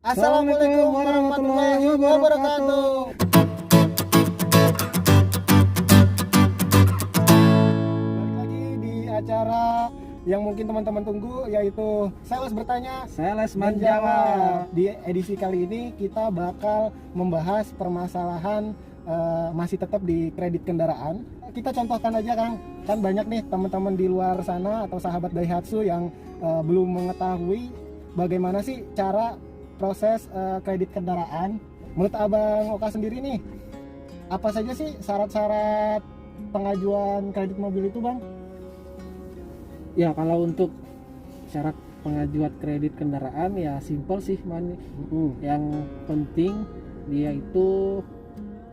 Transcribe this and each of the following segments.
Assalamualaikum warahmatullahi wabarakatuh. Balik lagi di acara yang mungkin teman-teman tunggu, yaitu Sales Bertanya, Sales Menjawab. Di edisi kali ini kita bakal membahas permasalahan masih tetap di kredit kendaraan. Kita contohkan aja, Kang. Kan banyak nih teman-teman di luar sana atau sahabat Daihatsu yang belum mengetahui bagaimana sih cara proses kredit kendaraan. Menurut Abang Oka sendiri nih, apa saja sih syarat-syarat pengajuan kredit mobil itu, Bang? Ya, kalau untuk syarat pengajuan kredit kendaraan ya simpel sih, Yang penting dia itu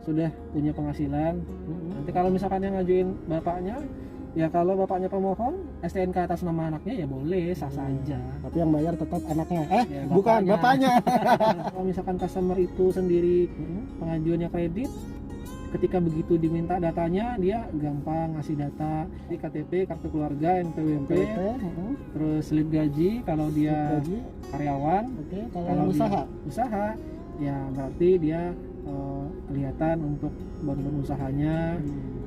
sudah punya penghasilan. Nanti kalau misalkan yang ngajuin bapaknya, ya kalau bapaknya pemohon, STNK atas nama anaknya ya boleh, sah saja. Tapi yang bayar tetap anaknya. Ya, Bukan bapaknya. Kalau misalkan customer itu sendiri pengajuannya kredit, ketika begitu diminta datanya, dia gampang ngasih data di KTP, kartu keluarga, NPWP, terus slip gaji kalau dia Gaji. karyawan. Oke, kalau Kalau yang dia usaha, ya berarti dia kelihatan untuk bantuan usahanya,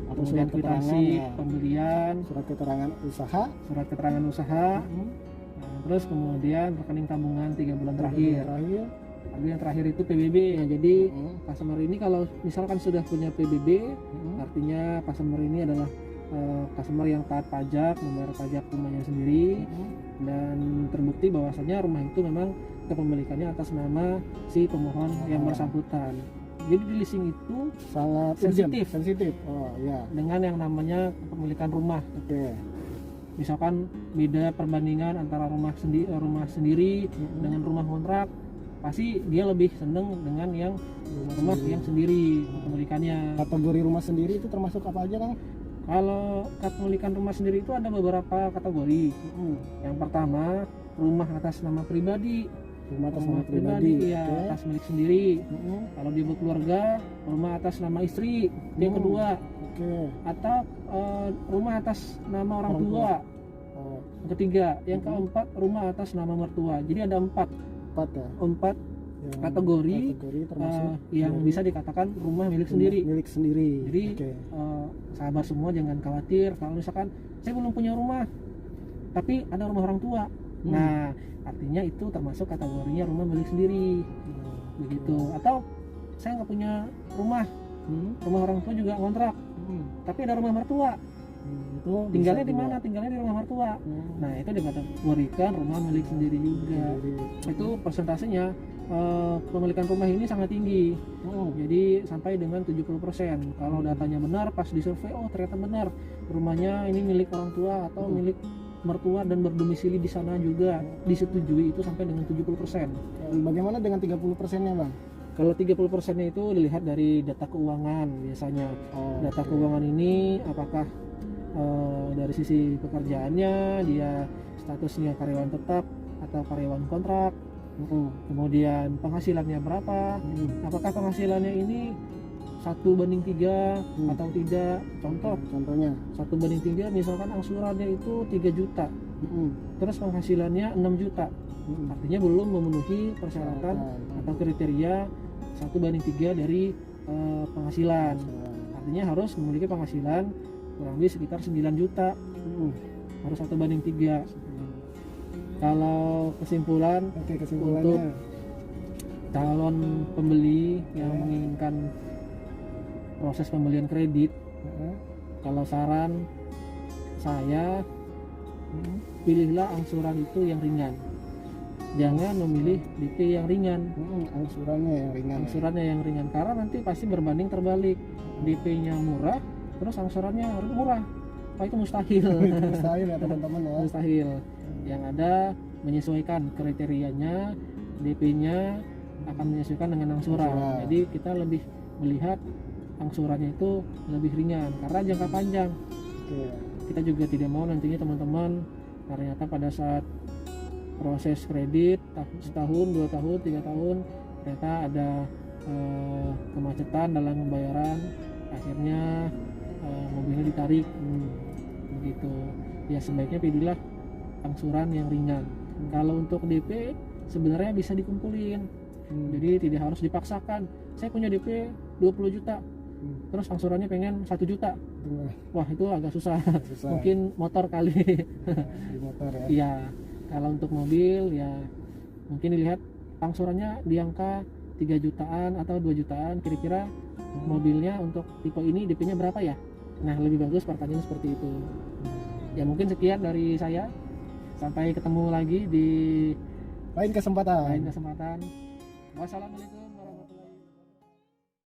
atau kemudian surat keterangan kwitansi ya. pembelian, Surat keterangan usaha. surat keterangan usaha, nah, terus kemudian rekening tabungan 3 bulan terakhir. Lalu yang terakhir itu PBB. Nah, jadi customer ini kalau misalkan sudah punya PBB, artinya customer ini adalah customer yang taat pajak, membayar pajak rumahnya sendiri, dan terbukti bahwasanya rumah itu memang kepemilikannya atas nama si pemohon yang bersangkutan. Jadi di leasing itu Sangat sensitif. Oh ya. dengan yang namanya kepemilikan rumah. Oke. Misalkan beda perbandingan antara rumah sendiri dengan rumah kontrak, pasti dia lebih seneng dengan yang rumah yang sendiri kepemilikannya. Kategori rumah sendiri itu termasuk apa aja, Kang? Kalau kepemilikan rumah sendiri itu ada beberapa kategori. Yang pertama, rumah atas nama pribadi. Rumah atas nama pribadi. Ya, Oke. atas milik sendiri. Kalau dia berkeluarga, rumah atas nama istri. Yang kedua, Oke. atau rumah atas nama orang tua. Oh, Yang ketiga, yang keempat, rumah atas nama mertua. Jadi ada empat empat yang kategori termasuk yang bisa dikatakan rumah milik sendiri. Milik sendiri. Jadi Oke. sahabat semua jangan khawatir kalau misalkan saya belum punya rumah tapi ada rumah orang tua. Nah, artinya itu termasuk kategorinya rumah milik sendiri. Begitu. Atau saya nggak punya rumah, rumah orang tua juga kontrak, tapi ada rumah mertua. Itu Tinggalnya bisa di juga. mana? Tinggalnya di rumah mertua. Nah, itu dikategorikan rumah milik sendiri juga. Itu persentasenya pemilikan rumah ini sangat tinggi. Jadi sampai dengan 70%. Kalau datanya benar, pas disurvei, oh ternyata benar rumahnya ini milik orang tua atau milik mertua dan berdomisili di sana juga, disetujui, itu sampai dengan 70%. Bagaimana dengan 30%-nya, Bang? Kalau 30%-nya itu dilihat dari data keuangan biasanya. Data keuangan ini apakah dari sisi pekerjaannya dia statusnya karyawan tetap atau karyawan kontrak, kemudian penghasilannya berapa, apakah penghasilannya ini 1:3 atau tidak. Contohnya 1:3, misalkan angsurannya itu 3 juta, terus penghasilannya 6 juta, artinya belum memenuhi persyaratan atau kriteria 1:3 dari penghasilan. Artinya harus memiliki penghasilan kurang lebih sekitar 9 juta, harus 1:3. Kalau kesimpulan untuk calon pembeli yang menginginkan proses pembelian kredit, kalau saran saya, pilihlah angsuran itu yang ringan, jangan memilih DP yang ringan. Angsurannya yang ringan karena nanti pasti berbanding terbalik, DP-nya murah terus angsurannya harus murah. Itu mustahil. Mustahil ya, teman-teman ya. Mustahil. Yang ada menyesuaikan kriterianya, DP-nya akan menyesuaikan dengan angsuran. Jadi kita lebih melihat angsurannya itu lebih ringan karena jangka panjang. Kita juga tidak mau nantinya teman-teman ternyata pada saat proses kredit setahun, 2 tahun, 3 tahun ternyata ada kemacetan dalam pembayaran, akhirnya mobilnya ditarik. Begitu. Ya sebaiknya pilihlah angsuran yang ringan. Kalau untuk DP sebenarnya bisa dikumpulin. Jadi tidak harus dipaksakan. Saya punya DP 20 juta, terus angsurannya pengen 1 juta. Wah, itu agak susah. Mungkin motor kali. Di motor ya. Iya, kalau untuk mobil ya mungkin dilihat angsurannya di angka 3 jutaan atau 2 jutaan, kira-kira mobilnya untuk tipe ini DP-nya berapa ya? Nah, lebih bagus pertanyaan seperti itu. Ya mungkin sekian dari saya. Sampai ketemu lagi di Lain kesempatan. lain kesempatan. Wassalamualaikum.